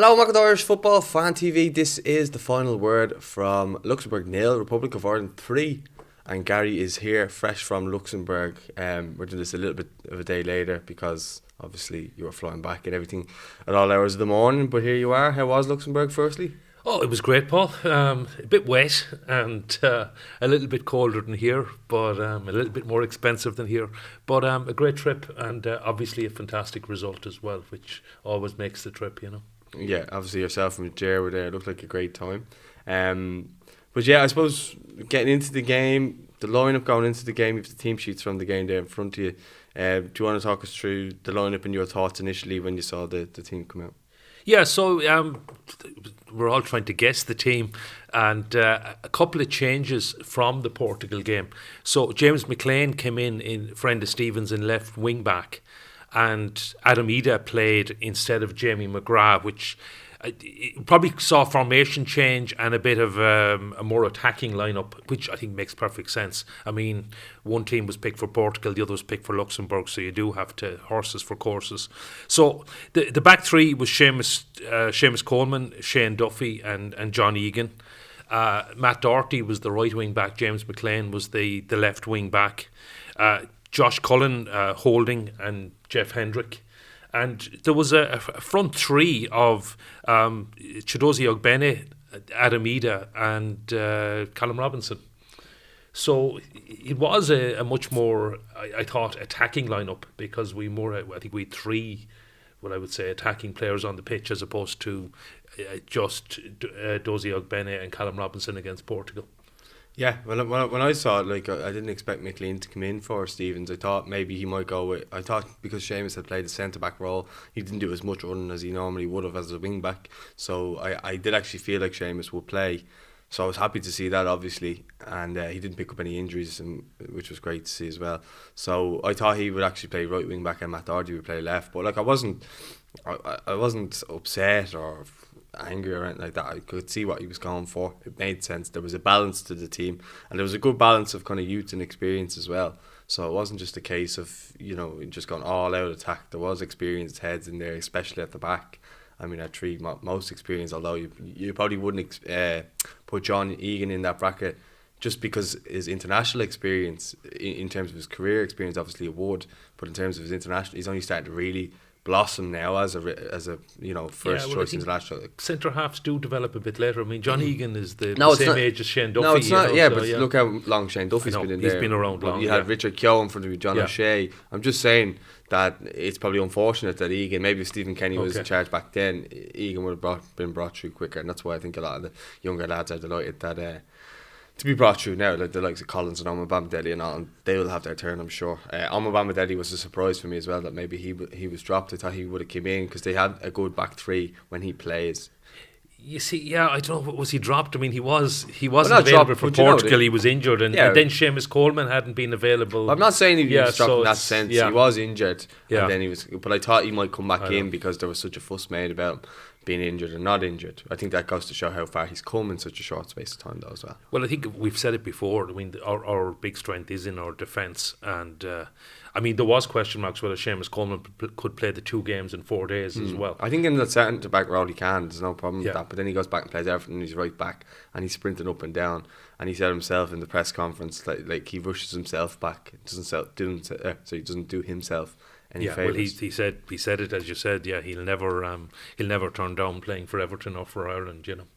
Hello, welcome to Irish Football Fan TV. This is the final word from Luxembourg 0, Republic of Ireland 3. And Gary is here, fresh from Luxembourg. We're doing this a little bit of a day later because obviously you were flying back and everything at all hours of the morning. But here you are. How was Luxembourg, firstly? Oh, it was great, Paul. A bit wet and a little bit colder than here, but a little bit more expensive than here. But a great trip and obviously a fantastic result as well, which always makes the trip, you know. Yeah, obviously yourself and Jer were there. It looked like a great time. But yeah, I suppose getting into the game, the lineup going into the game, you have the team sheets from the game there in front of you. Do you want to talk us through the lineup and your thoughts initially when you saw the team come out? Yeah, so we're all trying to guess the team, and a couple of changes from the Portugal game. So James McLean came in Frenda Stevens in left wing back, and Adam Ida played instead of Jamie McGrath, which probably saw a formation change and a bit of a more attacking lineup, which I think makes perfect sense. I mean, one team was picked for Portugal, the other was picked for Luxembourg, so you do have to horses for courses. So the back three was Seamus Coleman, Shane Duffy and John Egan. Matt Doherty was the right wing back, James McLean was the left wing back. Josh Cullen holding and Jeff Hendrick. And there was a front three of Chidozie Ogbene, Adam Ida and Callum Robinson. So it was a much more, I thought, attacking lineup because I think we had three, what I would say, attacking players on the pitch as opposed to just Dozie Ogbene and Callum Robinson against Portugal. Yeah, when I saw it, like I didn't expect McLean to come in for Stevens. I thought maybe he might go with. I thought because Seamus had played the centre back role, he didn't do as much running as he normally would have as a wing back. So I did actually feel like Seamus would play. So I was happy to see that, obviously, and he didn't pick up any injuries, which was great to see as well. So I thought he would actually play right wing back and Matt Doherty would play left. But like I wasn't upset or angry or anything like that. I could see what he was going for. It made sense. There was a balance to the team, and there was a good balance of kind of youth and experience as well. So it wasn't just a case of, you know, just going all out attack. There was experienced heads in there, especially at the back. I mean, at three, most experienced, although you probably wouldn't put John Egan in that bracket just because his international experience, in terms of his career experience, obviously it would, but in terms of his international, he's only started to really blossom now as a you know, first choice international. Centre halves do develop a bit later. I mean, John Egan is the same age as Shane Duffy. No, it's not. You know, but look how long Shane Duffy's been in there. He's been around long. You had Richard Keogh in front of you, John O'Shea. I'm just saying that it's probably unfortunate that Egan, maybe if Stephen Kenny was in charge back then, Egan would have been brought through quicker, and that's why I think a lot of the younger lads are delighted that to be brought through now, like the likes of Collins and Omobamidele and all, and they will have their turn, I'm sure. Omobamidele was a surprise for me as well that maybe he was dropped. I thought he would have came in because they had a good back three when he plays. You see, yeah, I don't know, was he dropped? I mean, he wasn't available for Portugal. He was injured, and then Seamus Coleman hadn't been available. Well, I'm not saying he was dropped in that sense. Yeah. He was injured, and then he was. But I thought he might come back in because there was such a fuss made about being injured and not injured. I think that goes to show how far he's come in such a short space of time, though, as well. Well, I think we've said it before. I mean, our big strength is in our defence, and I mean, there was question marks whether Seamus Coleman could play the 2 games in 4 days as well. I think in the centre back role he can. There's no problem with that. But then he goes back and plays Everton, and he's right back, and he's sprinting up and down. And he said himself in the press conference, like he rushes himself back. He doesn't do himself any favours. Well, he said it as you said. Yeah, he'll never turn down playing for Everton or for Ireland. You know.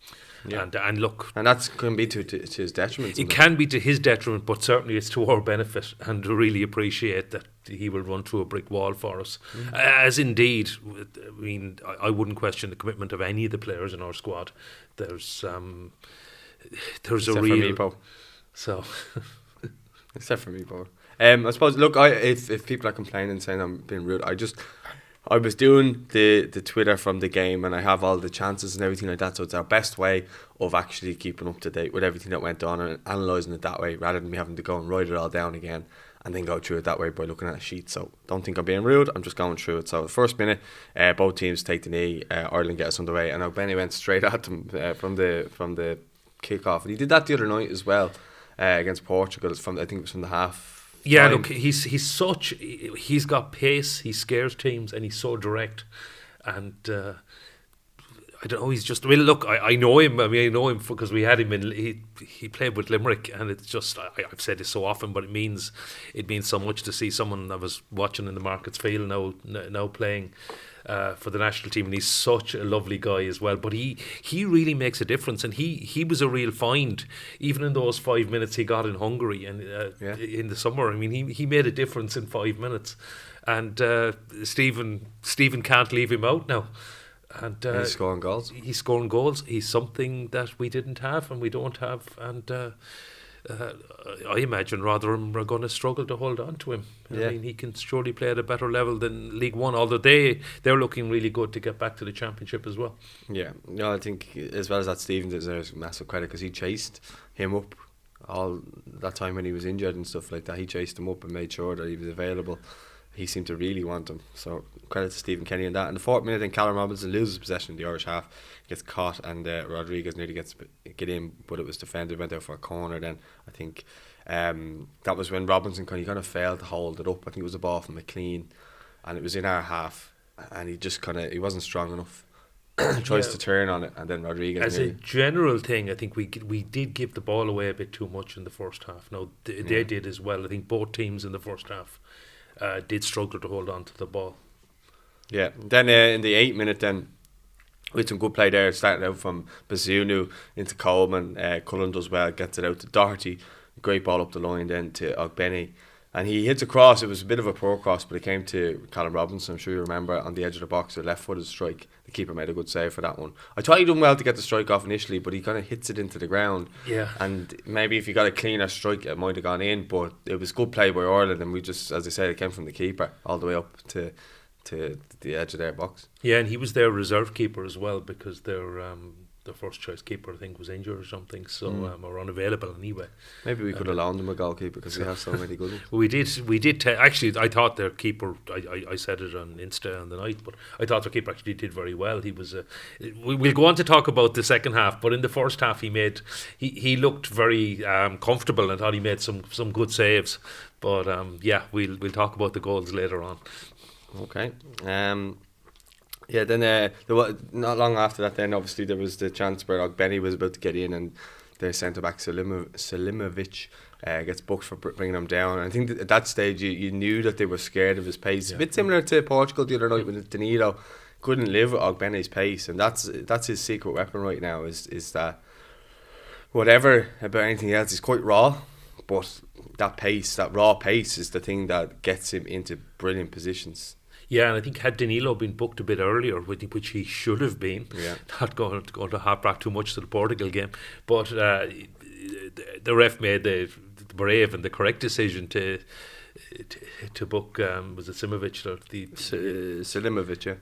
Yeah. And look, and that can be to his detriment. It can be to his detriment, but certainly it's to our benefit, and to really appreciate that he will run through a brick wall for us. As indeed, I mean, I wouldn't question the commitment of any of the players in our squad. There's a real. So, except for me, Paul. I suppose. Look, if people are complaining saying I'm being rude, I was doing the Twitter from the game, and I have all the chances and everything like that, so it's our best way of actually keeping up to date with everything that went on and analysing it that way, rather than me having to go and write it all down again and then go through it that way by looking at a sheet. So don't think I'm being rude, I'm just going through it. So the first minute, both teams take the knee, Ireland get us underway, and O'Benny went straight at them from the kick-off, and he did that the other night as well against Portugal. I think it was from the half. Yeah, look, he's got pace, he scares teams, and he's so direct, and I don't know. He's just. Well, look, I know him. I mean, I know him because we had him in. He played with Limerick, and it's just. I've said this so often, but it means so much to see someone I was watching in the Markets Field now playing for the national team, and he's such a lovely guy as well. But he really makes a difference, and he was a real find, even in those 5 minutes he got in Hungary and in the summer. I mean, he made a difference in 5 minutes, and Stephen can't leave him out now. And he's scoring goals. He's scoring goals. He's something that we didn't have and we don't have. And I imagine Rotherham are going to struggle to hold on to him. I mean, he can surely play at a better level than League One, although they're looking really good to get back to the Championship as well. Yeah, no, I think as well as that, Stevens deserves massive credit because he chased him up all that time when he was injured and stuff like that. He chased him up and made sure that he was available. He seemed to really want him, so credit to Stephen Kenny on that. In the 4th minute, then Callum Robinson loses possession in the Irish half, gets caught, and Rodriguez nearly get in, but it was defended, went out for a corner. Then I think that was when Robinson kind of failed to hold it up. I think it was a ball from McLean, and it was in our half, and he wasn't strong enough. Tries to turn on it, and then Rodriguez. As a general thing, I think we did give the ball away a bit too much in the first half. No, they did as well. I think both teams in the first half did struggle to hold on to the ball. Yeah. Then in the 8th minute, then with some good play there, starting out from Bazunu into Coleman. Cullen does well, gets it out to Doherty. Great ball up the line then to Ogbene. And he hits a cross. It was a bit of a poor cross, but it came to Callum Robinson. I'm sure you remember, on the edge of the box, a left-footed strike. The keeper made a good save for that one. I thought he done well to get the strike off initially, but he kind of hits it into the ground. Yeah. And maybe if he got a cleaner strike, it might have gone in. But it was good play by Ireland, and we just, as I said, it came from the keeper all the way up to the edge of their box. Yeah, and he was their reserve keeper as well, because their first choice keeper, I think, was injured or something, so or unavailable anyway. Maybe we could have loaned him a goalkeeper because we have so many good ones. We did. Actually, I thought their keeper. I said it on Insta on the night, but I thought their keeper actually did very well. He was. We'll go on to talk about the second half, but in the first half, he looked very comfortable, and thought he made some good saves. But we'll talk about the goals later on. Okay. Yeah, then not long after that, then obviously there was the chance where Ogbene was about to get in, and their centre-back Selimovic gets booked for bringing him down. And I think that at that stage you knew that they were scared of his pace. Yeah. A bit similar to Portugal the other night when Danilo couldn't live with Ogbene's pace, and that's his secret weapon right now, is that whatever about anything else, he's quite raw, but that raw pace is the thing that gets him into brilliant positions. Yeah, and I think had Danilo been booked a bit earlier, which he should have been, not going to harp back too much to the Portugal game, but the ref made the brave and the correct decision to book, was it Simovic or Selimovic?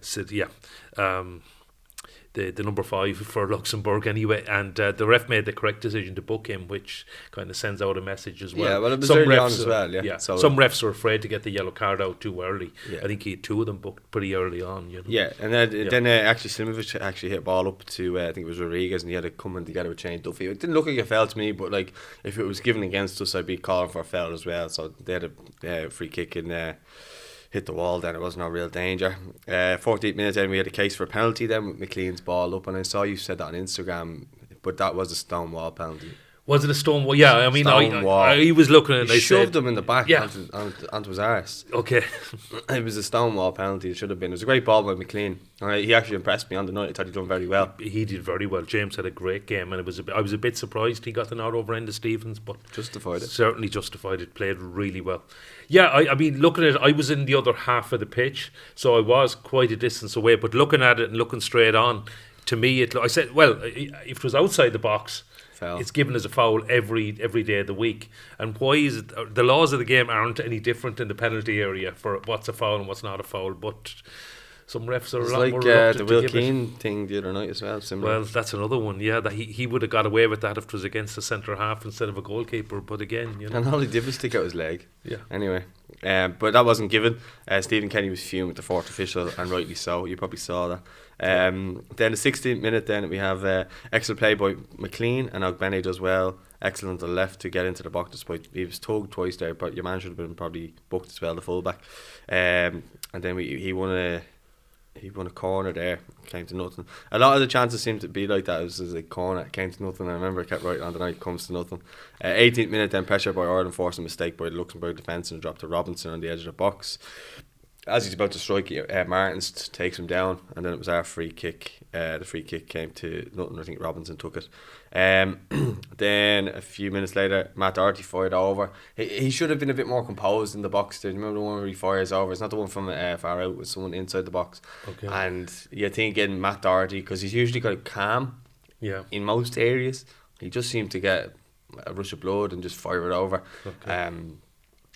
The number 5 for Luxembourg anyway, and the ref made the correct decision to book him, which kind of sends out a message as well. Yeah, well, it was early on as well. Yeah. So some refs were afraid to get the yellow card out too early. Yeah. I think he had 2 of them booked pretty early on. Yeah, and then actually Slimovic actually hit a ball up to I think it was Rodriguez, and he had to come in together with Shane Duffy. It didn't look like a foul to me, but like if it was given against us, I'd be calling for a foul as well. So they had a free kick in there. Hit the wall, then it was no real danger. 48 minutes, then we had a case for a penalty then with McLean's ball up, and I saw you said that on Instagram, but that was a stone wall penalty. Was it a stone wall? Yeah, I mean, I was looking at it. He shoved him in the back onto his arse. Okay. It was a stone wall penalty. It should have been. It was a great ball by McLean. He actually impressed me on the night. I thought he'd done very well. He did very well. James had a great game, and I was a bit surprised he got the nod over Enda Stevens, but justified it. Certainly justified it. Played really well. Yeah, I mean, looking at it, I was in the other half of the pitch, so I was quite a distance away. But looking at it and looking straight on, to me, I said, well, if it was outside the box, it's given as a foul every day of the week. And why is it the laws of the game aren't any different in the penalty area for what's a foul and what's not a foul? But some refs are a lot more reluctant the Will Keane thing the other night as well. Similar. Well, that's another one. Yeah, that he would have got away with that if it was against the centre half instead of a goalkeeper. But again, and all he did was stick out his leg. Yeah. Anyway, but that wasn't given. Stephen Kenny was fuming with the 4th official, and rightly so. You probably saw that. Then the 16th minute, then we have excellent play by McLean, and Ogbene does well. Excellent on the left to get into the box, despite he was tugged twice there, but your man should have been probably booked as well, the fullback. And then he won a he won a corner there, came to nothing. A lot of the chances seemed to be like that. It was a corner, came to nothing. I remember I kept writing on the night, comes to nothing. 18th minute, then pressure by Ireland forced a mistake by the Luxembourg defence and dropped to Robinson on the edge of the box. As he's about to strike, Martins takes him down, and then it was our free kick. The free kick came to nothing. I think Robinson took it. Then a few minutes later, Matt Doherty fired over. He should have been a bit more composed in the box. Do you remember the one where he fires over? It's not the one from far out. It's someone inside the box. Okay. And you think in Matt Doherty, because he's usually quite calm. Yeah. In most areas, he just seemed to get a rush of blood and just fire it over. Okay.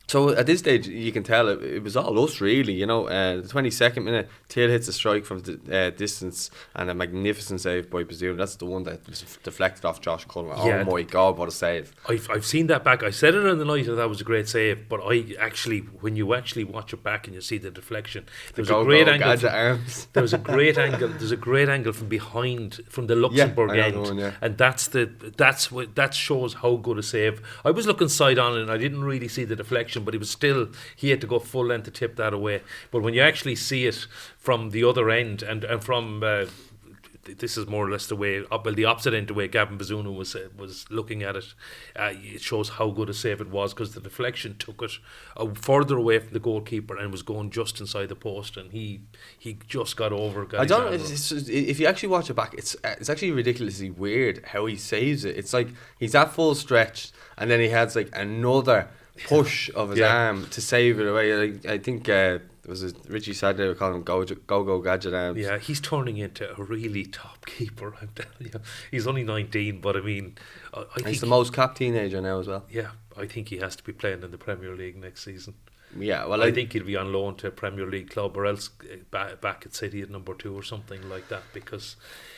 So at this stage, you can tell it was all us, really. The 22nd minute, Till hits a strike from the distance and a magnificent save by Bazoo. That's the one that was deflected off Josh Cullen. Yeah. Oh my God, what a save! I've seen that back. I said it on the night that was a great save, but when you actually watch it back and you see the deflection, there's a great angle. There's a great angle. There's a great angle from behind, from the Luxembourg end, and that shows how good a save. I was looking side on and I didn't really see the deflection, but he had to go full length to tip that away. But when you actually see it from the other end and from this is more or less the opposite end, the way Gavin Bazunu was looking at it, it shows how good a save it was, because the deflection took it further away from the goalkeeper and was going just inside the post, and he just got over. I don't know if you actually watch it back, it's actually ridiculously weird how he saves it. It's like he's at full stretch and then he has like another push of his arm to save it away. I think was it Richie Sadler, we call him go gadget arms. Yeah, he's turning into a really top keeper, I'm telling you. He's only 19, but I mean, I think he's the most capped teenager now as well. Yeah, I think he has to be playing in the Premier League next season. Yeah, well, I think he'll be on loan to a Premier League club, or else back at City at number 2 or something like that, because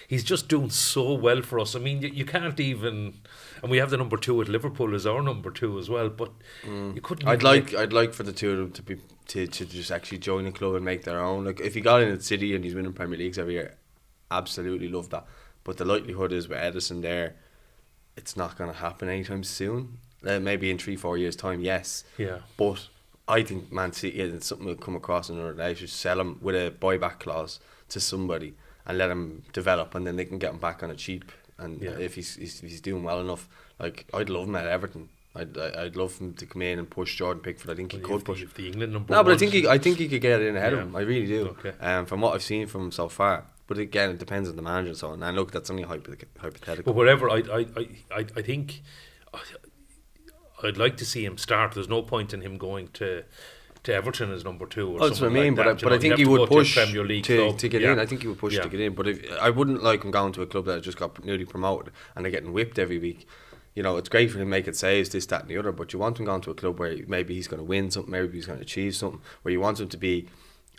he's just doing so well for us. I mean, you can't even, and we have the number 2 at Liverpool as our number 2 as well, but you couldn't. I'd like for the two of them to just actually join the club and make their own. Like if he got in at City and he's winning Premier Leagues every year, absolutely love that. But the likelihood is with Edison there, it's not going to happen anytime soon. Maybe in 3-4 years' time, yes. Yeah. But I think Man City, it's something we'll come across in they should sell him with a buyback clause to somebody and let him develop, and then they can get him back on a cheap. And if he's doing well enough, like I'd love him at Everton. I'd love him to come in and push Jordan Pickford. I think he could push. The England number no, but I think he could get in ahead of him. I really do. Okay. From what I've seen from him so far. But again, it depends on the manager and so on. And look, that's only hypothetical. But whatever, I think I'd like to see him start. There's no point in him going to Everton as number 2 or that's what I mean, like but I think he would push to get in. I think he would push to get in. But I wouldn't like him going to a club that just got newly promoted and they're getting whipped every week. It's great for him making saves, this, that and the other, but you want him going to a club where maybe he's going to win something, maybe he's going to achieve something, where you want him to be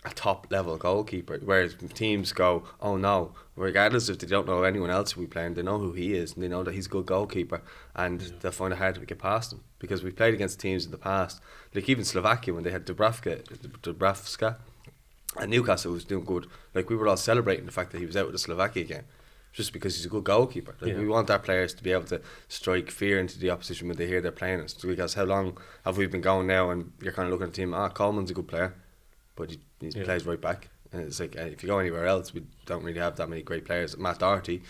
a top level goalkeeper, whereas teams go, oh no, regardless if they don't know anyone else who we playing, they know who he is and they know that he's a good goalkeeper, and they'll find it hard to get past him, because we've played against teams in the past, like even Slovakia when they had Dubravka and Newcastle was doing good, like we were all celebrating the fact that he was out of the Slovakia game just because he's a good goalkeeper. We want our players to be able to strike fear into the opposition when they hear they're playing us, because how long have we been going now and you're kind of looking at the team, Coleman's a good player, but he plays right back, and it's like if you go anywhere else we don't really have that many great players. Matt Doherty,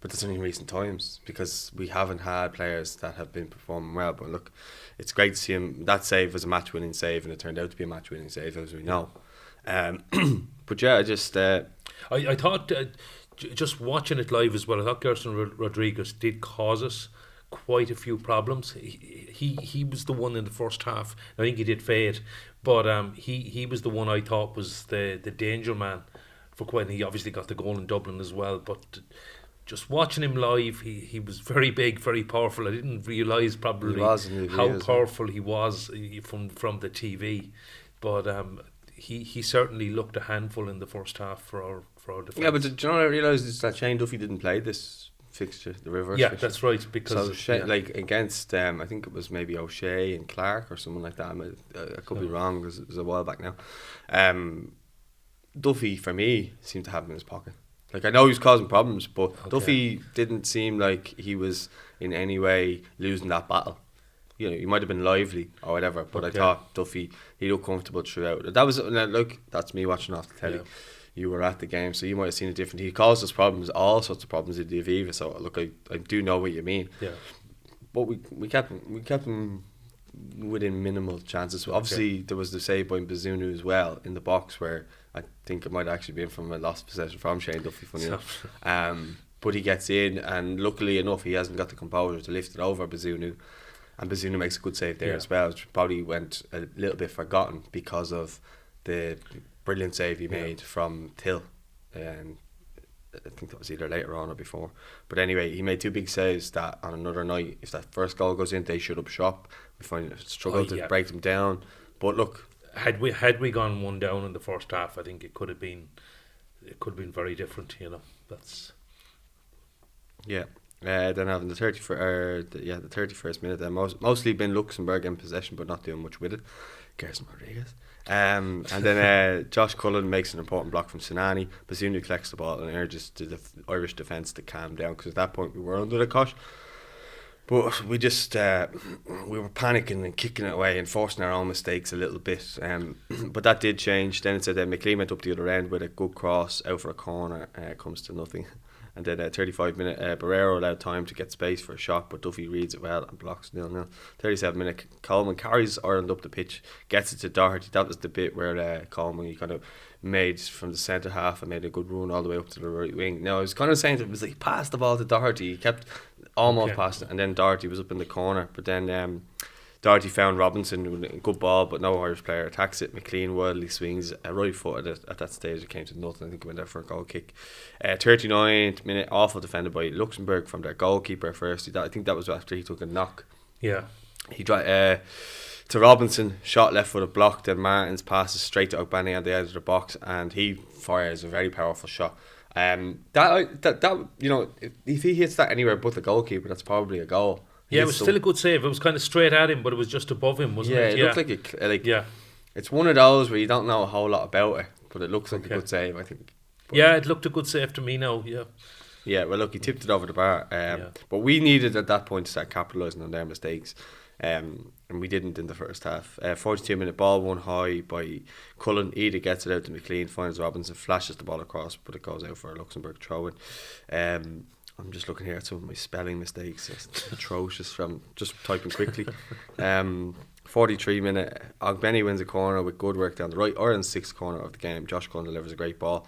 but that's only in recent times because we haven't had players that have been performing well. But look, it's great to see him. That save was a match winning save, and it turned out to be a match winning save, as we know. But yeah, I thought just watching it live as well, I thought Gerson Rodriguez did cause us quite a few problems. He was the one in the first half. I think he did fade, but he was the one I thought was the danger man for quite. He obviously got the goal in Dublin as well, but just watching him live, he was very big, very powerful. I didn't realise probably how powerful he was from the TV, but he certainly looked a handful in the first half for our defence. Yeah, but do you know what I realised is that Shane Duffy didn't play this fixture, the reverse fixture. That's right, because like against I think it was maybe O'Shea and Clark or someone like that. I could be wrong because it was a while back now. Duffy for me seemed to have him in his pocket. Like I know he was causing problems, but Duffy didn't seem like he was in any way losing that battle. He might have been lively or whatever, but I thought Duffy, he looked comfortable throughout. That was look, that's me watching off the telly. you were at the game, so you might have seen it differently. He caused us problems, all sorts of problems in the Aviva. So look, I do know what you mean. Yeah. But we kept him within minimal chances. Obviously, there was the save by Bazunu as well in the box, where I think it might have actually been from a lost possession from Shane Duffy, funny enough. But he gets in, and luckily enough, he hasn't got the composure to lift it over Bazunu. And Bazunu makes a good save there as well, which probably went a little bit forgotten because of the brilliant save he made from Till. I think that was either later on or before. But anyway, he made 2 big saves that on another night, if that first goal goes in, they shut up shop. We find it struggle to break them down. But look, had we gone 1 down in the first half, I think it could have been very different. You know, that's then having the 31st minute, then mostly been Luxembourg in possession, but not doing much with it. Gerson Rodriguez. And then Josh Cullen makes an important block from Sinani. Bazunu collects the ball and urges the Irish defence to calm down, because at that point we were under the cosh. But we just we were panicking and kicking it away and forcing our own mistakes a little bit. But that did change. Then it said that McLean went up the other end with a good cross out for a corner. Comes to nothing. And then 35-minute Barrero allowed time to get space for a shot, but Duffy reads it well and blocks 0-0. 37-minute Coleman carries Ireland up the pitch, gets it to Doherty. That was the bit where Coleman, he kind of made from the centre half and made a good run all the way up to the right wing. Now I was kind of saying that it was like he passed the ball to Doherty, he kept almost past it, and then Doherty was up in the corner, but then Doherty found Robinson with a good ball, but no Irish player attacks it. McLean wildly swings right foot at that stage. It came to nothing. I think it went there for a goal kick. 39th minute, awful defended by Luxembourg from their goalkeeper first. I think that was after he took a knock. Yeah. He tried to Robinson, shot left foot blocked, then Martins passes straight to Ogbani on the edge of the box, and he fires a very powerful shot. That you know, if he hits that anywhere but the goalkeeper, that's probably a goal. Yeah, it was still a good save. It was kind of straight at him, but it was just above him, wasn't it? Yeah, it looked like it's one of those where you don't know a whole lot about it, but it looks like a good save, I think. But it looked a good save to me now, Yeah, well, look, he tipped it over the bar. But we needed at that point to start capitalising on their mistakes. And we didn't in the first half. 42-minute ball, one high by Cullen. Ida gets it out to McLean, finds Robinson, flashes the ball across, but it goes out for a Luxembourg throw-in. I'm just looking here at some of my spelling mistakes. It's atrocious from just typing quickly. 43-minute, Ogbeni wins a corner with good work down the right. Ireland's sixth corner of the game. Josh Cullen delivers a great ball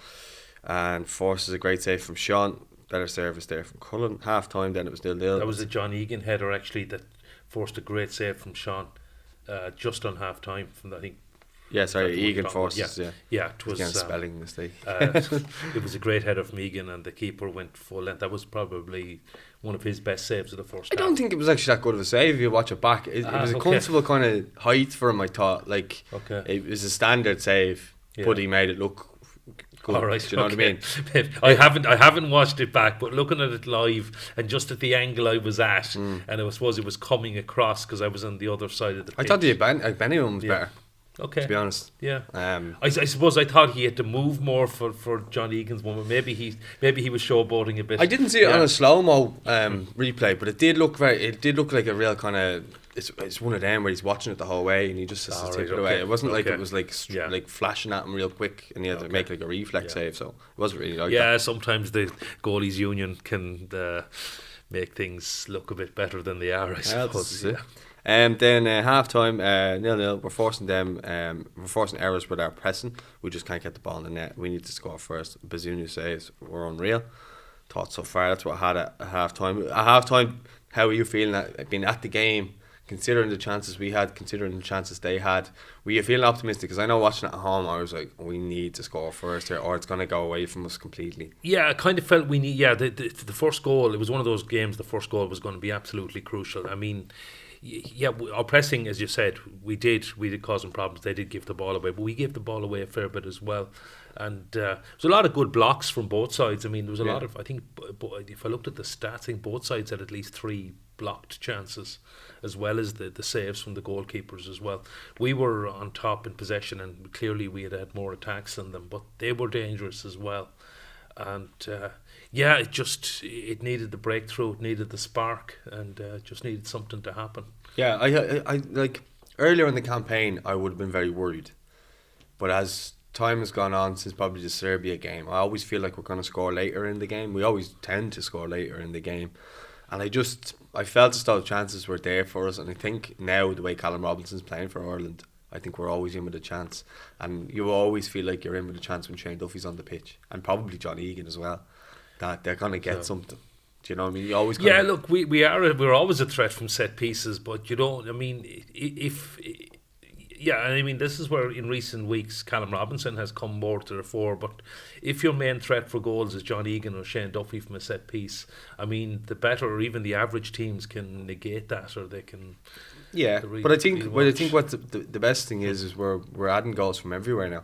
and forces a great save from Sean. Better service there from Cullen. Half time, then it was 0-0. That was a John Egan header actually that forced a great save from Sean just on half time. From I think. Yeah, sorry, Egan forces. Yeah, it was again, spelling mistake. It was a great header from Egan, and the keeper went full length. That was probably one of his best saves of the first half. I don't think it was actually that good of a save if you watch it back. It was a comfortable kind of height for him, I thought. Like, it was a standard save, but he made it look good. All right, do you know what I mean? I haven't watched it back, but looking at it live and just at the angle I was at, and I suppose it was coming across because I was on the other side of the pitch. I thought the Benny was better. Okay. To be honest. Yeah. I suppose I thought he had to move more for John Egan's moment. Maybe he was showboating a bit. I didn't see it on a slow-mo replay, but it did look like a real kind of it's one of them where he's watching it the whole way and he just has to tip it away. It wasn't like it was like flashing at him real quick and he had to make like a reflex save, so it wasn't really like that. Yeah, sometimes the goalies union can make things look a bit better than they are, I suppose. Then half time, 0-0. We're forcing errors with our pressing. We just can't get the ball in the net. We need to score first. Bazunu says we're unreal. Thoughts so far. That's what I had at half time. At half time, how are you feeling being at the game, considering the chances we had, considering the chances they had? Were you feeling optimistic? Because I know watching it at home, I was like, we need to score first here, or it's going to go away from us completely. Yeah, I kind of felt we need. Yeah, the first goal. It was one of those games. The first goal was going to be absolutely crucial. I mean. Yeah, our pressing, as you said, we did cause them problems. They did give the ball away, but we gave the ball away a fair bit as well. And there was a lot of good blocks from both sides. I mean, there was a lot of, I think, if I looked at the stats, I think both sides had at least 3 blocked chances, as well as the saves from the goalkeepers as well. We were on top in possession, and clearly we had more attacks than them, but they were dangerous as well. And it needed the breakthrough, it needed the spark, and just needed something to happen. Yeah, I like earlier in the campaign I would have been very worried, but as time has gone on since probably the Serbia game, I always feel like we're going to score later in the game. We always tend to score later in the game. And I felt as though the chances were there for us. And I think now, the way Callum Robinson's playing for Ireland, I think we're always in with a chance. And you always feel like you're in with a chance when Shane Duffy's on the pitch. And probably John Egan as well. That they're going to get something. Do you know what I mean? You always look, we're always a threat from set pieces. But, you know, I mean, I mean, this is where in recent weeks Callum Robinson has come more to the fore. But if your main threat for goals is John Egan or Shane Duffy from a set piece, I mean, the better or even the average teams can negate that, or they can. Yeah, but I think what the best thing is we're adding goals from everywhere now.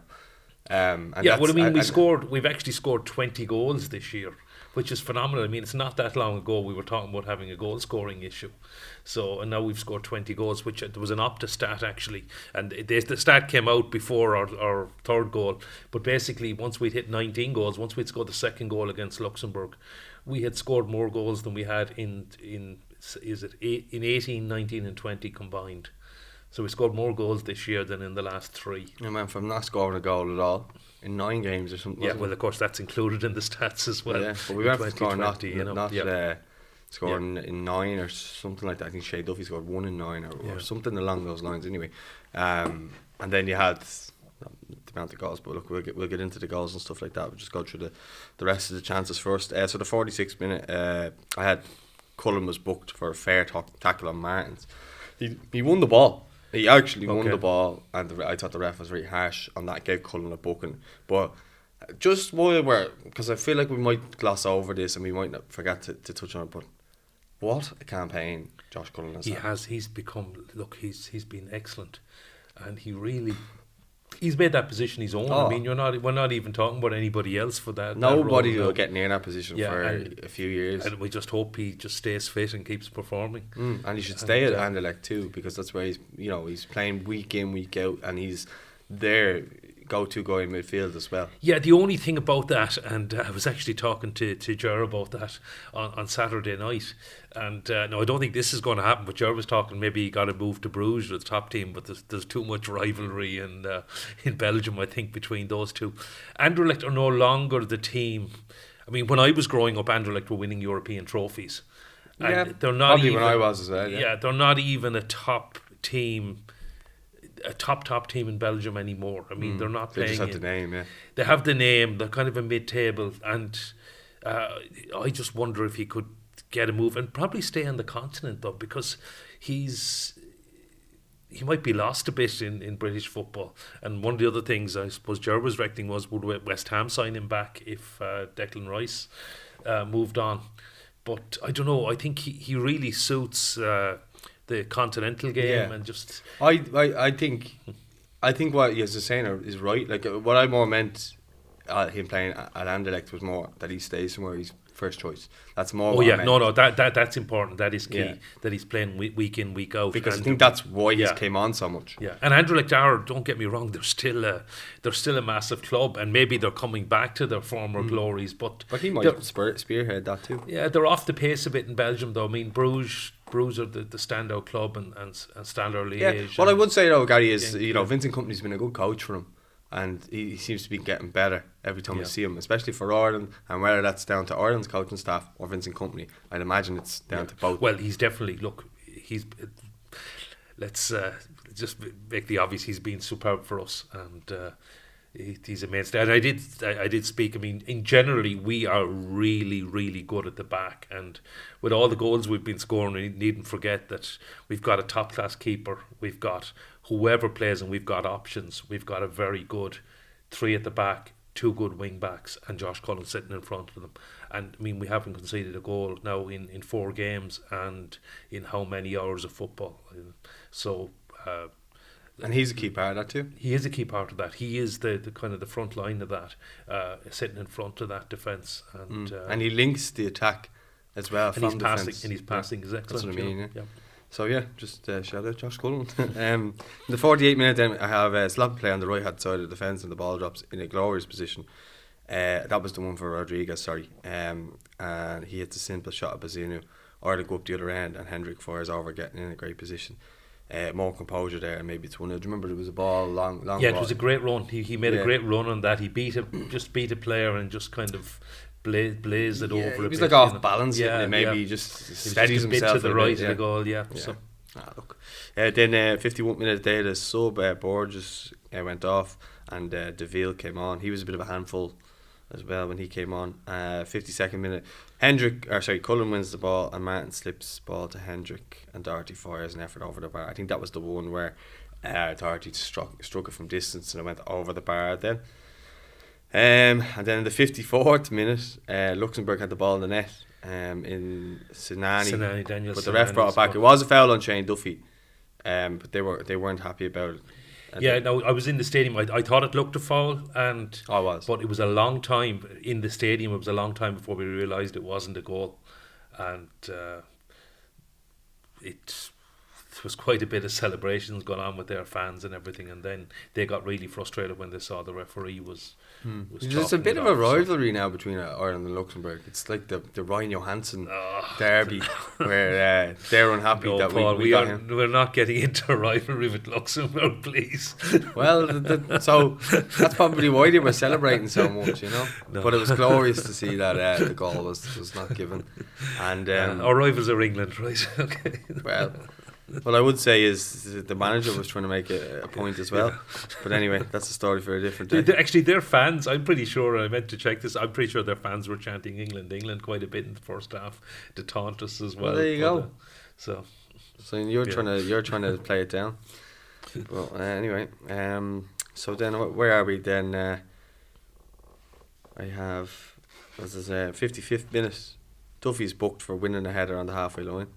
We've actually scored 20 goals this year, which is phenomenal. I mean, it's not that long ago we were talking about having a goal scoring issue. And now we've scored 20 goals, which there was an Opta stat actually, and the stat came out before our third goal. But basically, once we'd hit 19 goals, once we'd scored the second goal against Luxembourg, we had scored more goals than we had in 18, 19 and 20 combined. So we scored more goals this year than in the last 3. I went from not scoring a goal at all in 9 games or something. Yeah, well, of course, that's included in the stats as well. Yeah, but we went from scoring scoring in 9 or something like that. I think Shea Duffy scored 1 in 9 or something along those lines anyway. And then you had the amount of goals, but look, we'll get into the goals and stuff like that. We'll just go through the rest of the chances first. So the 46th minute, I had Cullen was booked for a fair tackle on Martins. He won the ball. He actually won the ball, and I thought the ref was very harsh on that. Gave Cullen a booking, but just because I feel like we might gloss over this and we might not forget to touch on it. But what a campaign Josh Cullen has had. He's become. Look, he's been excellent, and he's made that position his own. I mean, we're not even talking about anybody else for that. Nobody will get near that position for a few years. And we just hope he just stays fit and keeps performing. And he should stay at Anderlecht too, because that's where he's playing week in, week out, and he's their go-to guy in midfield as well. Yeah, the only thing about that, and I was actually talking to Ger about that on Saturday night, and no, I don't think this is going to happen, but Ger was talking maybe he got to move to Bruges with the top team, but there's too much rivalry in Belgium, I think, between those two. Anderlecht are no longer the team. I mean, when I was growing up, Anderlecht were winning European trophies. And they're not probably even, when I was as well. Yeah, they're not even a top team. A top team in Belgium anymore. I mean, they're not playing. They just have the name, yeah. They have the name. They're kind of a mid-table, and I just wonder if he could get a move and probably stay on the continent though, because he might be lost a bit in British football. And one of the other things I suppose Ger was reckoning was, would West Ham sign him back if Declan Rice moved on? But I don't know. I think he really suits the continental game, and just I think what you're saying is right. Like what I more meant him playing at Anderlecht was more that he stays somewhere he's first choice. That's more. Oh yeah, no, that's important. That is key. That he's playing week in, week out. Because I think that's why he came on so much. Yeah, and Anderlecht are, don't get me wrong, they're still a massive club, and maybe they're coming back to their former glories. But he might spearhead that too. Yeah, they're off the pace a bit in Belgium though. I mean, Bruges are the standout club, and Standard Liège. Yeah. What I would say though, Gary, is Vincent Kompany's been a good coach for him, and he seems to be getting better every time we see him, especially for Ireland. And whether that's down to Ireland's coaching staff or Vincent Kompany, I'd imagine it's down to both. Well, he's definitely let's just make the obvious. He's been superb for us, and he's a mainstay. And I did speak. I mean, in generally, we are really, really good at the back, and with all the goals we've been scoring, we needn't forget that we've got a top class keeper. We've got whoever plays, and we've got options. We've got a very good 3 at the back, 2 good wing backs, and Josh Cullen sitting in front of them. And I mean, we haven't conceded a goal now in 4 games, and in how many hours of football? So. And he's a key part of that too. He is a key part of that. He is the kind of the front line of that, sitting in front of that defence, and he links the attack as well. And from his passing is excellent. That's what I mean. Yeah. So yeah, just shout out Josh Cullen. In the 48th minute, then I have a sloppy play on the right hand side of the defence, and the ball drops in a glorious position. That was the one for Rodriguez. And he hits a simple shot at Bazinu, or to go up the other end, and Hendrick fires over, getting in a great position. more composure there, and maybe it's 1-0. Do you remember there was a ball long Yeah, ball. it was a great run. He made a great run on that. He beat a player and just kind of blazed it over. He was a bit, like off balance, yeah, maybe he just steadies just a bit himself to the right of the goal. Yeah. So. Look. Then 51 minutes there, the sub Borges went off, and Deville came on. He was a bit of a handful as well when he came on. 52nd minute, Cullen wins the ball, and Martin slips ball to Hendrick, and Doherty fires an effort over the bar. I think that was the one where Doherty struck it from distance, and it went over the bar then. And then in the 54th minute, Luxembourg had the ball in the net in Sinani, but the ref brought it back. It was a foul on Shane Duffy, but they weren't happy about it. I was in the stadium. I thought it looked a foul, but it was a long time in the stadium. It was a long time before we realised it wasn't a goal, and it was quite a bit of celebrations going on with their fans and everything. And then they got really frustrated when they saw the referee was. There's a bit of a rivalry now between Ireland and Luxembourg. It's like the Ryan Johansson derby, where they're unhappy that Paul, we got him. We're not getting into a rivalry with Luxembourg, please. Well, so that's probably why they were celebrating so much, No. But it was glorious to see that the goal was not given. And our rivals are England, right? Okay. Well, what I would say is the manager was trying to make a point as well. But anyway, that's a story for a different day. Actually, their fans, I'm pretty sure, I meant to check this, I'm pretty sure their fans were chanting England quite a bit in the first half to taunt us as well. Well, there you go. So you're trying to play it down. Well, anyway, so then where are we then? I have, this is 55th minute. Duffy's booked for winning a header on the halfway line.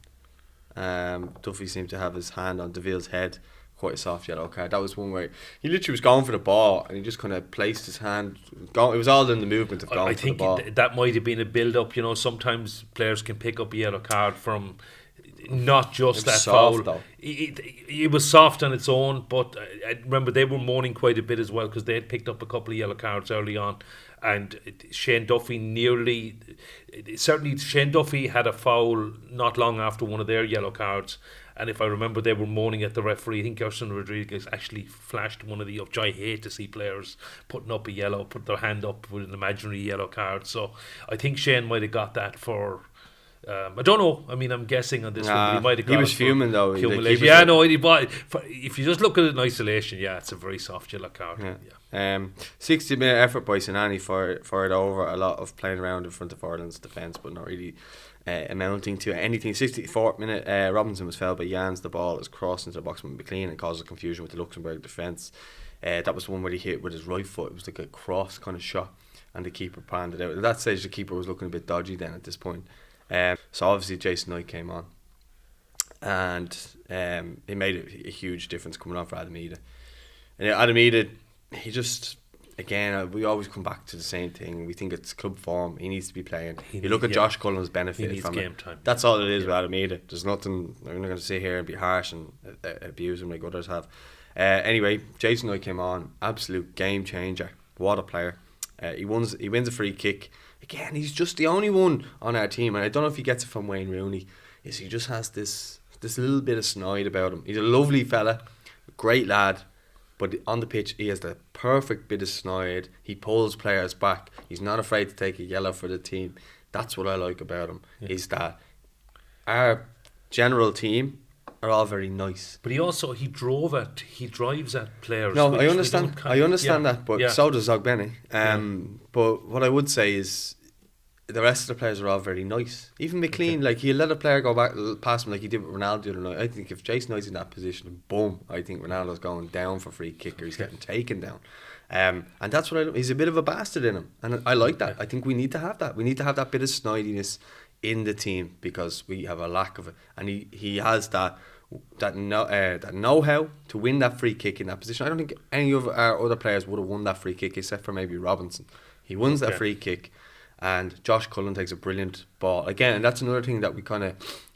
Duffy seemed to have his hand on Deville's head. Quite a soft yellow card. That was one where he literally was going for the ball and he just kind of placed his hand. It was all in the movement of going for the ball. I think that might have been a build up. Sometimes players can pick up a yellow card from not just that foul. It was soft on its own, but I remember they were mourning quite a bit as well because they had picked up a couple of yellow cards early on. And Shane Duffy Shane Duffy had a foul not long after one of their yellow cards. And if I remember, they were moaning at the referee. I think Gerson Rodriguez actually flashed one of the up. I hate to see players put their hand up with an imaginary yellow card. So I think Shane might have got that for... I don't know. I mean, I'm guessing on this one. He might have got. He was fuming though. If you just look at it in isolation, it's a very soft yellow card. 60-minute effort by Sinani for it over. A lot of playing around in front of Ireland's defence, but not really amounting to anything. 64th minute, Robinson was fouled by Jans. The ball is crossed into the box with McLean and causes confusion with the Luxembourg defence. That was the one where he hit with his right foot. It was like a cross kind of shot, and the keeper panned it out. At that stage, the keeper was looking a bit dodgy then at this point. So obviously Jason Knight came on, and it made a huge difference coming on for Adamida. And Adamida, he just, again, we always come back to the same thing. We think it's club form. He needs to be playing. You look at Josh Cullen's benefit from game it. Time. That's all it is with Adamida. There's nothing. I'm not going to sit here and be harsh and abuse him like others have. Anyway, Jason Knight came on, absolute game changer. What a player! He wins a free kick. Again, he's just the only one on our team, and I don't know if he gets it from Wayne Rooney, is he just has this little bit of snide about him. He's a lovely fella, great lad, but on the pitch he has the perfect bit of snide. He pulls players back. He's not afraid to take a yellow for the team. That's what I like about him, is that our general team are all very nice. But he drives at players. No, I understand that, but so does Ogbenny. But what I would say is the rest of the players are all very nice. Even McLean, like he'll let a player go back past him like he did with Ronaldo the other night. I think if Jason Knight's in that position, boom, I think Ronaldo's going down for free kick or he's getting taken down. And that's what he's a bit of a bastard in him, and I like that. I think we need to have that. We need to have that bit of snidiness in the team because we have a lack of it, and he has that know-how to win that free kick in that position. I don't think any of our other players would have won that free kick except for maybe Robinson. He wins that free kick, and Josh Cullen takes a brilliant ball again. And that's another thing that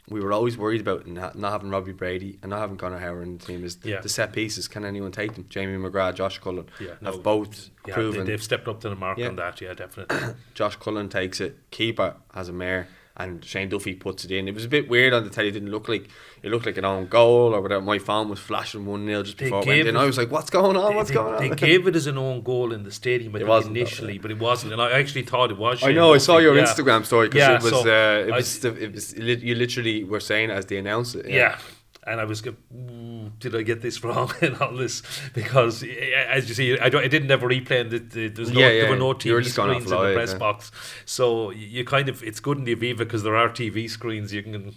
we were always worried about, not having Robbie Brady and not having Conor Howard in the team, is the set pieces. Can anyone take them? Jamie McGrath, Josh Cullen have both proven they've stepped up to the mark on that. Yeah, definitely. Josh Cullen takes it. Keeper has a mare. and Shane Duffy puts it in. It was a bit weird on the telly. It looked like an own goal or whatever. My phone was flashing 1-0 just before it went in. I was like, what's going on? What's going on? They gave it as an own goal in the stadium initially, but it wasn't. And I actually thought it was Shane I know, Duffy. I saw your Instagram story because it you literally were saying as they announced it. Yeah. And I was going, did I get this wrong and all this? Because, as you see, I didn't ever replay, and there were no TV screens in the press box. So you kind of, it's good in the Aviva because there are TV screens. You can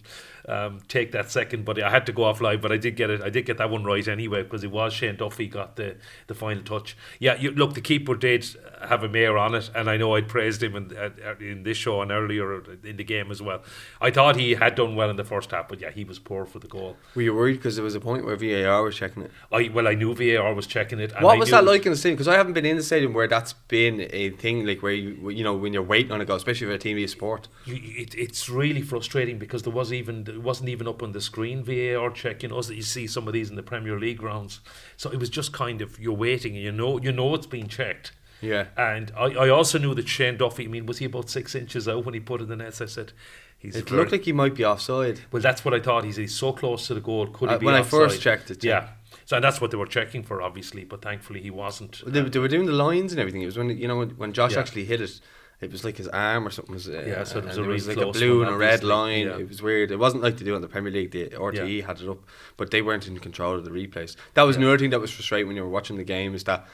take that second, but I had to go off live. But I did get it. I did get that one right anyway because it was Shane Duffy got the final touch. Yeah, look, the keeper did have a mare on it, and I know I'd praised him in this show and earlier in the game as well. I thought he had done well in the first half, but yeah, he was poor for the goal. Were you worried because there was a point where VAR was checking it? I knew VAR was checking it. And what was that like in the stadium? Because I haven't been in the stadium where that's been a thing, like where you know when you're waiting on a goal, especially for a TV sport. It's really frustrating because it wasn't even up on the screen VAR checking us that you see some of these in the Premier League grounds. So it was just kind of you're waiting and you know it's being checked. Yeah. And I also knew that Shane Duffy, was he about 6 inches out when he put it in the nets? I said, it looked like he might be offside. Well, that's what I thought. He's so close to the goal. Could he be when offside? I first checked it? Yeah. So and that's what they were checking for, obviously. But thankfully, he wasn't. They were doing the lines and everything. It was when Josh actually hit it. It was like his arm or something. So it was like a blue and a red line. Yeah. It was weird. It wasn't like they do in the Premier League. The RTE had it up, but they weren't in control of the replays. That was another thing that was frustrating when you were watching the game, is that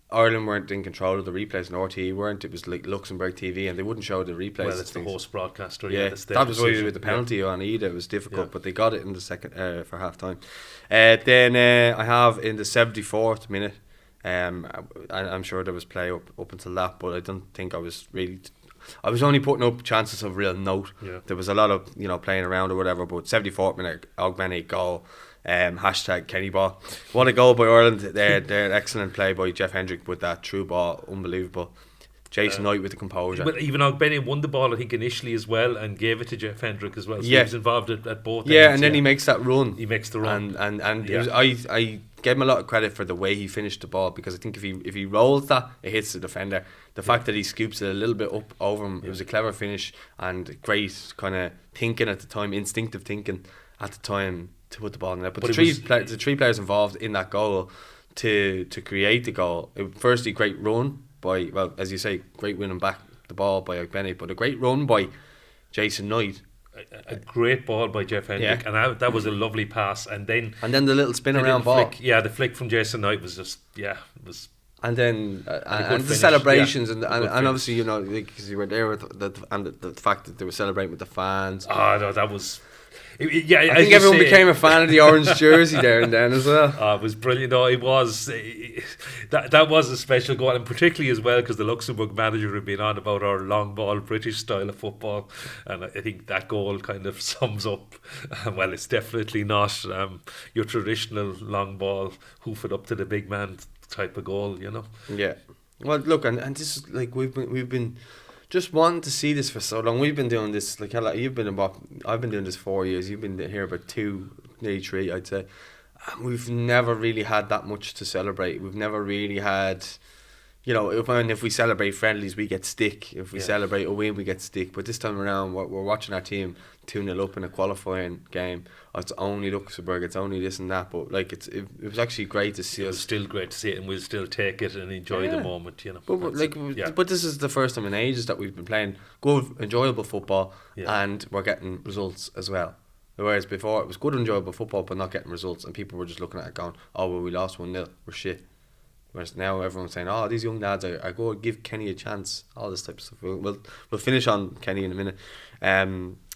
Ireland weren't in control of the replays and RTE weren't. It was like Luxembourg TV and they wouldn't show the replays. Well, it's the host broadcaster. Yeah, that was why with the penalty on Ida it was difficult, but they got it in the second for half time. Then I have in the 74th minute. I'm sure there was play up until that, but I don't think I was only putting up chances of real note. Yeah. There was a lot of playing around or whatever, but 74th minute Ogbenny goal. Hashtag Kenny ball. What a goal by Ireland. They're excellent play by Jeff Hendrick with that through ball, unbelievable. Jason Knight with the composure. But even Ogbenny won the ball, I think, initially as well, and gave it to Jeff Hendrick as well. So he was involved at both ends. Yeah, and then he makes that run. He makes the run. And it was, I gave him a lot of credit for the way he finished the ball, because I think if he rolls that, it hits the defender. The fact that he scoops it a little bit up over him, it was a clever finish and great kind of thinking at the time, instinctive thinking at the time to put the ball in there. But the three players involved in that goal to create the goal. Firstly, great run by, well, as you say, great winning back the ball by Ogbenny, but a great run by Jason Knight. A great ball by Jeff Hendrick, and that was a lovely pass. And then the little spin around ball. The flick from Jason Knight was just And then and the celebrations and obviously because you were there with the fact that they were celebrating with the fans. Oh no, that was. I think everyone became a fan of the orange jersey there and then as well. It was brilliant. No, it was that was a special goal, and particularly as well because the Luxembourg manager had been on about our long ball British style of football, and I think that goal kind of sums up. Well, it's definitely not your traditional long ball, hoof it up to the big man type of goal, Yeah. Well, look, and this is like we've been just wanting to see this for so long. We've been doing this like I've been doing this 4 years. You've been here about 2, nearly 3, I'd say. And we've never really had that much to celebrate. We've never really had, if we celebrate friendlies, we get stick. If we celebrate a win, we get stick. But this time around, we're watching our team 2-0 up in a qualifying game. It's only Luxembourg, it's only this and that. But like it was actually great to see us. It was still great to see it, and we'll still take it and enjoy the moment, But this is the first time in ages that we've been playing good, enjoyable football, and we're getting results as well. Whereas before it was good, enjoyable football, but not getting results, and people were just looking at it going, "Oh well, we lost 1-0, we're shit." Whereas now everyone's saying, "Oh, these young lads are good, give Kenny a chance." All this type of stuff. We'll finish on Kenny in a minute.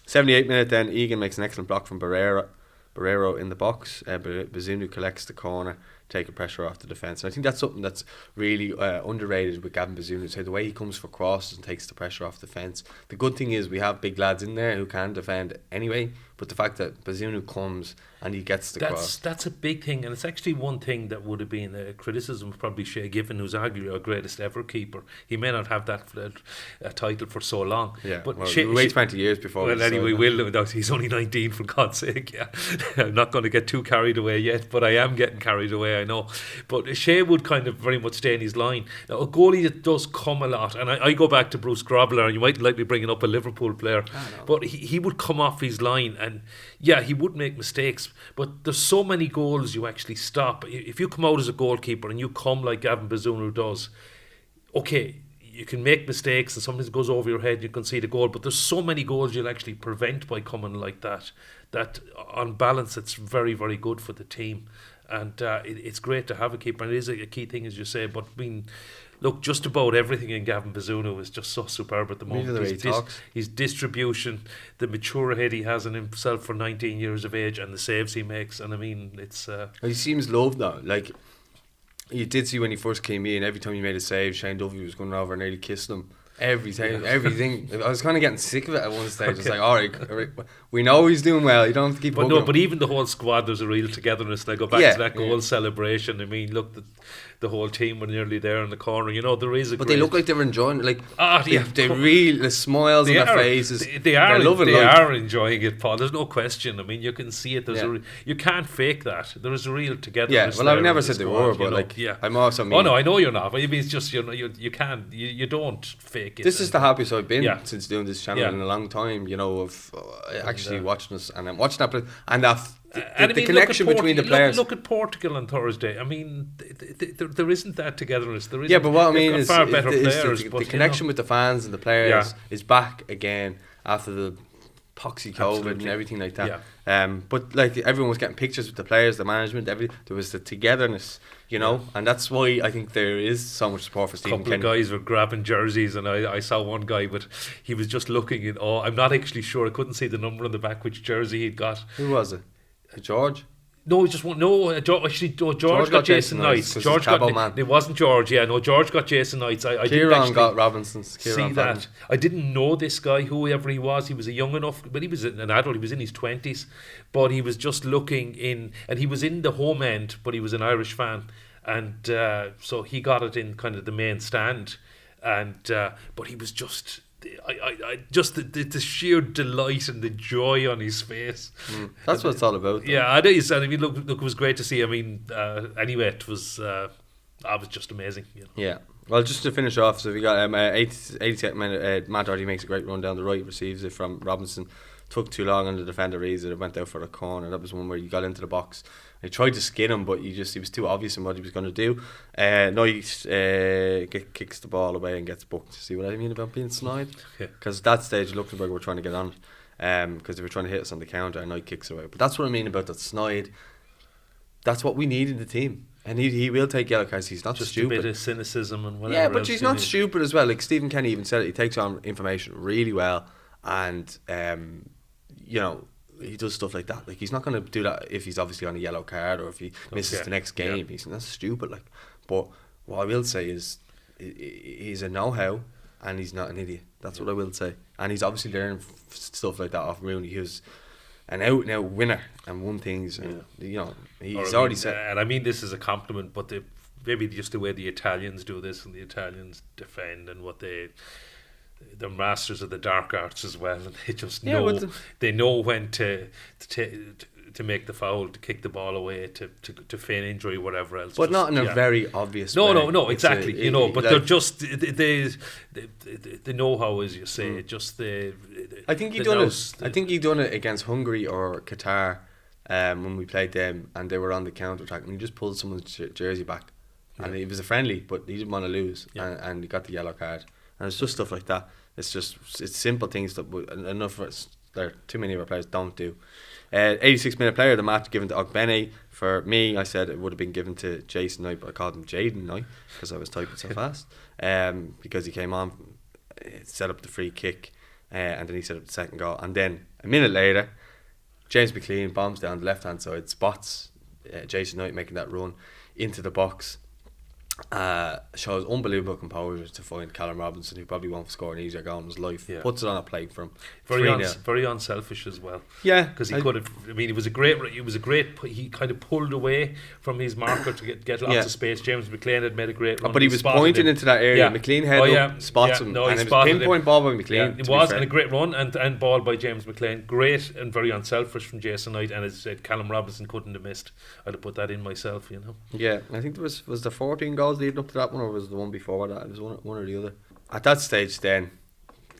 78th minute, then Egan makes an excellent block from Barrero in the box. Bazunu collects the corner, taking pressure off the defence. And I think that's something that's really underrated with Gavin Bazunu. So the way he comes for crosses and takes the pressure off the fence. The good thing is we have big lads in there who can defend anyway. But the fact that Bazunu comes and he gets the cross. That's a big thing. And it's actually one thing that would have been a criticism of probably Shea Giffen, who's arguably our greatest ever keeper. He may not have that title for so long. Yeah, but we'll wait 20 years before. Well, anyway, we will. He's only 19, for God's sake. Yeah. I'm not going to get too carried away yet, but I am getting carried away. I know. But Shea would kind of very much stay in his line. Now, a goalie that does come a lot, and I go back to Bruce Grobbler, and you might like me bringing up a Liverpool player, but he would come off his line, and yeah, he would make mistakes, but there's so many goals you actually stop. If you come out as a goalkeeper and you come like Gavin Bazunu does, okay, you can make mistakes and sometimes it goes over your head, you can see the goal, but there's so many goals you'll actually prevent by coming like that on balance it's very, very good for the team. And it's great to have a keeper, and it is a key thing, as you say. But I mean, look, just about everything in Gavin Bazunu is just so superb at the moment. His distribution, the mature head he has in himself for 19 years of age, and the saves he makes. And I mean, it's he seems loved now. Like, you did see when he first came in, every time he made a save, Shane Duffy was going over and nearly kissing him. Every time, everything. I was kind of getting sick of it at one stage. Okay. It's like, all right, we know he's doing well. You don't have to keep. But even the whole squad, there's a real togetherness. And I go back to that goal celebration. I mean, look, the whole team were nearly there in the corner. You know, there is a. But they look like they were enjoying it. Like, they really, the smiles on their faces. They are loving it. They are enjoying it, Paul. There's no question. I mean, you can see it. You can't fake that. There is a real togetherness. Yeah. Well, I've never said they were, but like, I'm also. Oh no, I know you're not. But I mean, it's just you can't. You don't fake it. This is the happiest I've been since doing this channel in a long time. You know, of actually watching us, and I'm watching that, and that. The connection between the players. Look at Portugal on Thursday. I mean, there isn't that togetherness. There isn't, yeah, but what I mean is far better players. The connection with the fans and the players is back again after the poxy COVID and everything like that. Yeah. But like everyone was getting pictures with the players, the management, there was the togetherness, you know, and that's why I think there is so much support for Stephen Kenny. A couple of guys were grabbing jerseys, and I saw one guy, but he was just looking in awe. I'm not actually sure. I couldn't see the number on the back, which jersey he'd got. Who was it? George? No, just one. No, George got Jason Knights. George got. It wasn't George. Yeah, no, George got Jason Knights. I Kieran got Robinson's. See that? I didn't know this guy, whoever he was. He was a young enough, but he was an adult. He was in his 20s, but he was just looking in, and he was in the home end, but he was an Irish fan, and so he got it in kind of the main stand, and but he was just. I just the sheer delight and the joy on his face. That's what it's all about. Though. Yeah, it is. And I mean, look, it was great to see. I mean, anyway, it was just amazing. You know? Yeah. Well, just to finish off, so we got 82nd minute. Matt Doherty makes a great run down the right, receives it from Robinson. Took too long, and the defender raised it. It went out for a corner. That was one where you got into the box. He tried to skin him, but he was too obvious in what he was going to do. Knight kicks the ball away and gets booked. See what I mean about being snide? Because at that stage, Luxembourg were trying to get on it, because they were trying to hit us on the counter, and Knight kicks it away. But that's what I mean about that snide. That's what we need in the team. And he will take yellow cards. He's not just stupid. A bit of cynicism and whatever. Yeah, but he's not stupid as well. Like Stephen Kenny even said it. He takes on information really well, and you know, he does stuff like that. Like, he's not going to do that if he's obviously on a yellow card or if he misses the next game. He's not stupid. Like, but what I will say is he's a know-how, and he's not an idiot. That's what I will say. And he's obviously learning stuff like that off Rooney. He was an out-and-out winner and won things. And, you know, he's already said. And I mean this is a compliment, but maybe just the way the Italians do this, and the Italians defend, and what they're masters of the dark arts as well, and they just know they know when to make the foul, to kick the ball away, to feign injury, whatever else. But just, not in a very obvious way. No, exactly. You know, but they're just the know-how, as you say. Just I think he done it. I think he done it against Hungary or Qatar when we played them, and they were on the counter attack, and he just pulled someone's jersey back, and it was a friendly, but he didn't want to lose, and he got the yellow card. And it's just stuff like that. It's simple things that enough of us, too many of our players don't do. 86th minute player of the match given to Ogbene. For me, I said it would have been given to Jason Knight, but I called him Jaden Knight because I was typing so fast. Because he came on, set up the free kick, and then he set up the second goal. And then a minute later, James McLean bombs down the left hand side, spots Jason Knight making that run into the box. Shows unbelievable composure to find Callum Robinson, who probably won't score an easier goal in his life. Puts it on a plate for him. Very unselfish as well. Yeah, because he could have. I mean, he was a great. He kind of pulled away from his marker to get lots of space. James McLean had made a great run. But he was pointing into that area. McLean spots him. No, and he it was pinpoint ball by McLean. Yeah, it was, and a great run and ball by James McLean. Great and very unselfish from Jason Knight. And as I said, Callum Robinson couldn't have missed. I'd have put that in myself. Yeah, I think there was there 14 goals leading up to that one, or was the one before that? It was one or the other. At that stage, then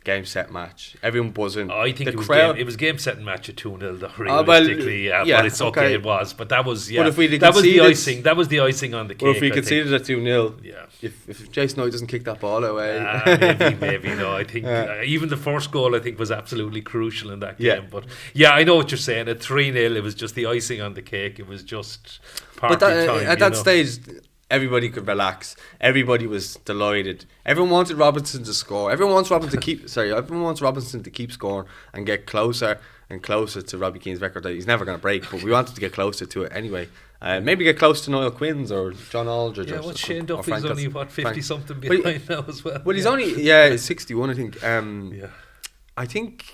game set match, everyone buzzing. I think it was game set and match at 2-0 realistically. But it's okay. It was, but that was But if we that was the icing. That was the icing on the cake. Well, if we conceded at 2-0, yeah. If Jason Knight doesn't kick that ball away, maybe no. I think even the first goal I think was absolutely crucial in that game. But I know what you're saying. At 3-0, it was just the icing on the cake. It was just party time. At that stage, everybody could relax. Everybody was delighted. Everyone wanted Robinson to score. Everyone wants Robinson to keep scoring and get closer and closer to Robbie Keane's record that he's never going to break. But we wanted to get closer to it anyway. Maybe get close to Niall Quinn's or John Aldridge. Yeah, what Shane Duffy's only 50 something behind now as well. Well, he's only 61, I think.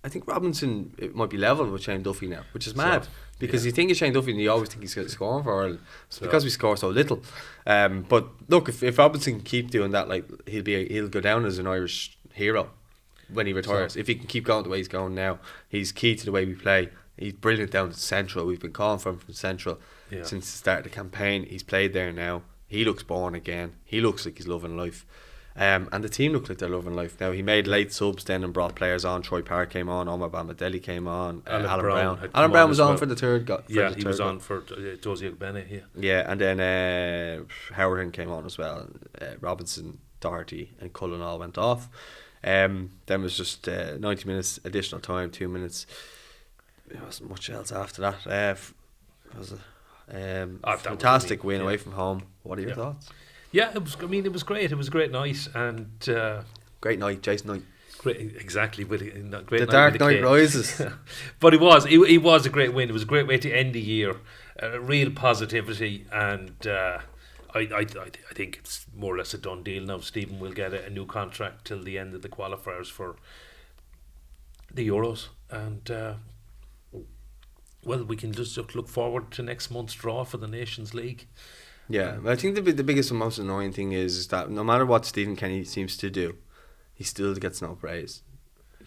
I think Robinson might be level with Shane Duffy now, which is mad. Because you think of Shane Duffy and you always think he's scoring for Ireland. It's because we score so little. But look, if Robinson can keep doing that, like he'll go down as an Irish hero when he retires. If he can keep going the way he's going now, he's key to the way we play. He's brilliant down at Central. We've been calling for him from Central since the start of the campaign. He's played there now. He looks born again. He looks like he's loving life. And the team looked like they're loving life now. He made late subs then and brought players on. Troy Park came on, Omar Bamidele came on, Alan Brown. Alan Brown was on for the third. He was on for Josie Ogbene. Yeah, and then Howard came on as well. Robinson, Doherty, and Cullen all went off. Then was just 90 minutes additional time, 2 minutes. There wasn't much else after that. It was a fantastic win away from home. What are your thoughts? Yeah, it was. I mean, it was great. It was a great night and great night, Jason Knight. Great, exactly. Great the night dark night rises. But it was a great win. It was a great way to end the year. Real positivity, and I think it's more or less a done deal now. Stephen will get a new contract till the end of the qualifiers for the Euros, and we can just look forward to next month's draw for the Nations League. Yeah, I think the biggest and most annoying thing is that no matter what Stephen Kenny seems to do, he still gets no praise.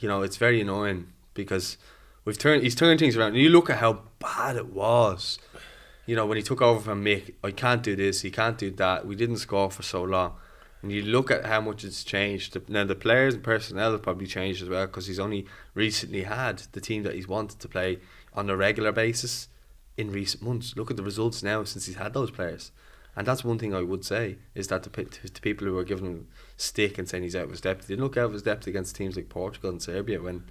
It's very annoying because he's turned things around. And you look at how bad it was. When he took over from Mick, I can't do this, he can't do that. We didn't score for so long. And you look at how much it's changed. Now the players and personnel have probably changed as well because he's only recently had the team that he's wanted to play on a regular basis in recent months. Look at the results now since he's had those players. And that's one thing I would say, is that to people who are giving him stick and saying he's out of his depth, he didn't look out of his depth against teams like Portugal and Serbia when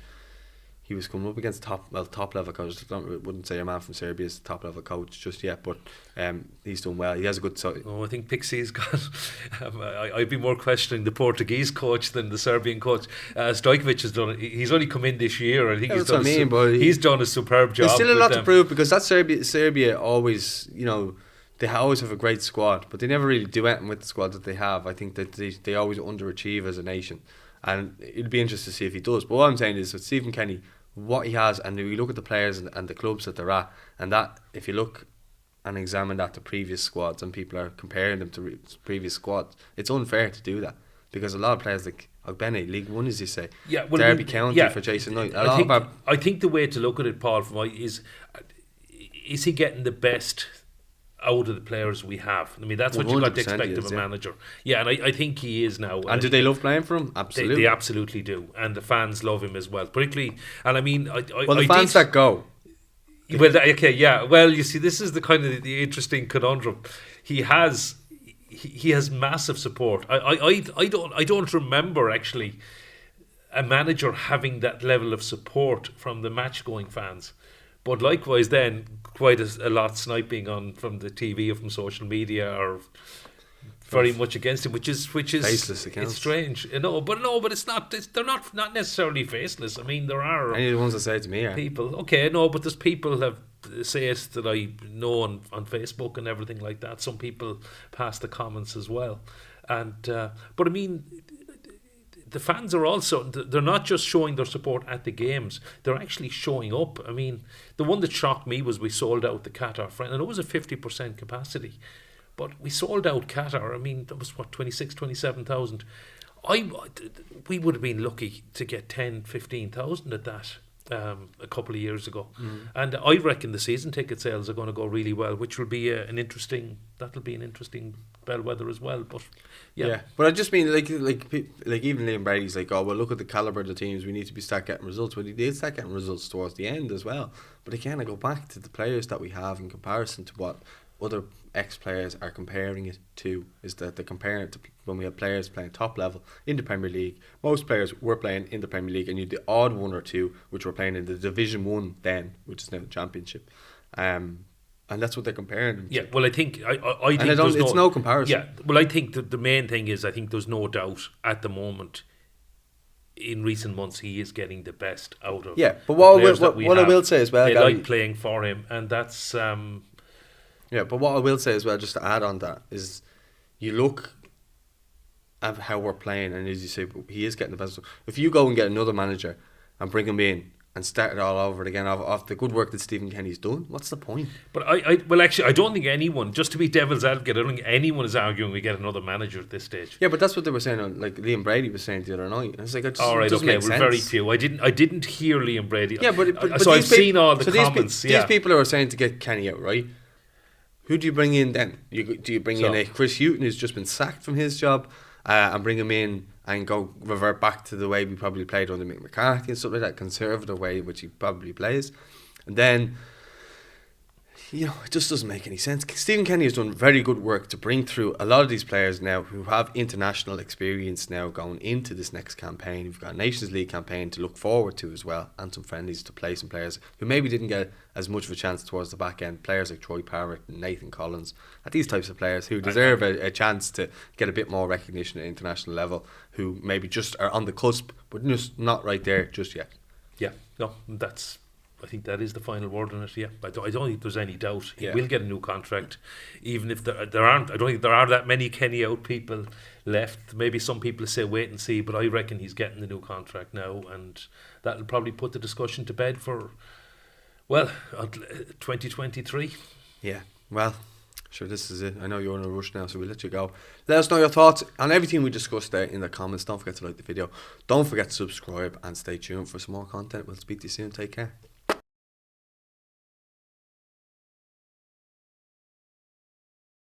he was coming up against top level coaches. I wouldn't say a man from Serbia is top level coach just yet, but he's done well. He has a good side. I think Pixie's got. I'd be more questioning the Portuguese coach than the Serbian coach. Stojkovic has done. He's only come in this year. I think he's done a superb job. There's still a lot to prove because that Serbia always, they always have a great squad, but they never really do anything with the squad that they have. I think that they always underachieve as a nation, and it'd be interesting to see if he does. But what I'm saying is with Stephen Kenny, what he has, and we look at the players and the clubs that they're at, and that if you look and examine that to previous squads and people are comparing them to previous squads, it's unfair to do that because a lot of players like Ogbene, League One as you say, Derby County for Jason Knight. I think the way to look at it, Paul, is he getting the best out of the players we have? I mean, that's what you've got to expect of a manager. Yeah, and I think he is now. And do they love playing for him? Absolutely. They absolutely do. And the fans love him as well. Particularly, and I mean... the fans that go. Well, okay, yeah. Well, you see, this is the kind of the interesting conundrum. He has massive support. I don't remember, actually, a manager having that level of support from the match-going fans. But likewise then, quite a lot sniping on from the TV or from social media or very much against him, which is Faceless accounts. it's strange. But it's not. They're not necessarily faceless. I mean, there are Any of the ones that say it to me are. people. Okay, no, but there's people have say it that I know on Facebook and everything like that. Some people pass the comments as well, and but I mean, the fans are also, they're not just showing their support at the games, they're actually showing up. I mean, the one that shocked me was we sold out the Qatar friend, and it was a 50% capacity, but we sold out Qatar. I mean, that was what, 27,000. We would have been lucky to get 10, 15,000 at that a couple of years ago. And I reckon the season ticket sales are going to go really well, which will be an interesting bellwether as well. But yeah, but I just mean like even Liam Brady's like, oh well, look at the caliber of the teams, we need to start getting results. Well, he did start getting results towards the end as well. But again, I go back to the players that we have in comparison to what other ex-players are comparing it to, is that they're comparing it to when we have players playing top level in the Premier League. Most players were playing in the Premier League, and you had the odd one or two which were playing in the Division 1 then, which is now the Championship. And that's what they're comparing them to. Yeah, well, I think I think it's no comparison. Yeah, well, I think the main thing is, I think there's no doubt at the moment, in recent months, he is getting the best out of. Yeah, but what I will say as well, they Gary, like playing for him, and that's. Yeah, but what I will say as well, just to add on that, is you look at how we're playing, and as you say, he is getting the best. If you go and get another manager and bring him in and start it all over again off the good work that Stephen Kenny's done, what's the point? But I don't think anyone, just to be devil's advocate, I don't think anyone is arguing we get another manager at this stage. Yeah, but that's what they were saying on, like Liam Brady was saying the other night. And it's like, it just, all right, doesn't okay, make well, sense. very few. I didn't hear Liam Brady. Yeah, but so I've seen all the comments. These people are saying to get Kenny out, right? Who do you bring in then? Do you bring in a Chris Hughton who's just been sacked from his job, and bring him in and go revert back to the way we probably played under Mick McCarthy and stuff like that, conservative way which he probably plays, and then it just doesn't make any sense. Stephen Kenny has done very good work to bring through a lot of these players now who have international experience now going into this next campaign. We've got a Nations League campaign to look forward to as well, and some friendlies to play some players who maybe didn't get as much of a chance towards the back end. Players like Troy Parrott and Nathan Collins, these types of players who deserve a chance to get a bit more recognition at international level, who maybe just are on the cusp but just not right there just yet. Yeah, no, I think that is the final word on it. Yeah, I don't think there's any doubt he will get a new contract, even if there aren't. I don't think there are that many Kenny out people left. Maybe some people say wait and see, but I reckon he's getting the new contract now, and that'll probably put the discussion to bed for 2023. Yeah, well, sure, this is it. I know you're in a rush now, so we'll let you go. Let us know your thoughts on everything we discussed there in the comments. Don't forget to like the video. Don't forget to subscribe and stay tuned for some more content. We'll speak to you soon. Take care.